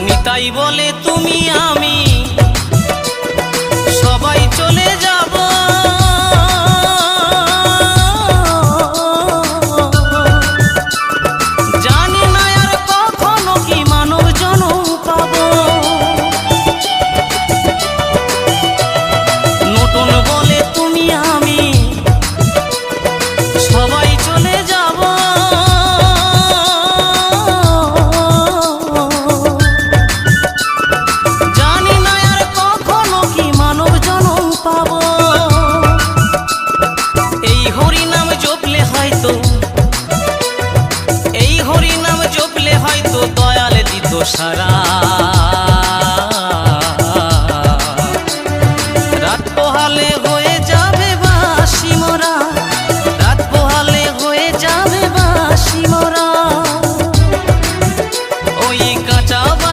নিতাই বলে তুমি আমি সবাই চলে যাব, জানি না আর কখনো কি মানব জনম পাবো। নতুন বলে তুমি আমি সবাই চলে যাব, জানি না আর কখনো কি মানব জনম পাবো। এই হরি নাম জপলে হয়তো, এই হরি নাম জপলে হয়তো দয়াল দিত সারা।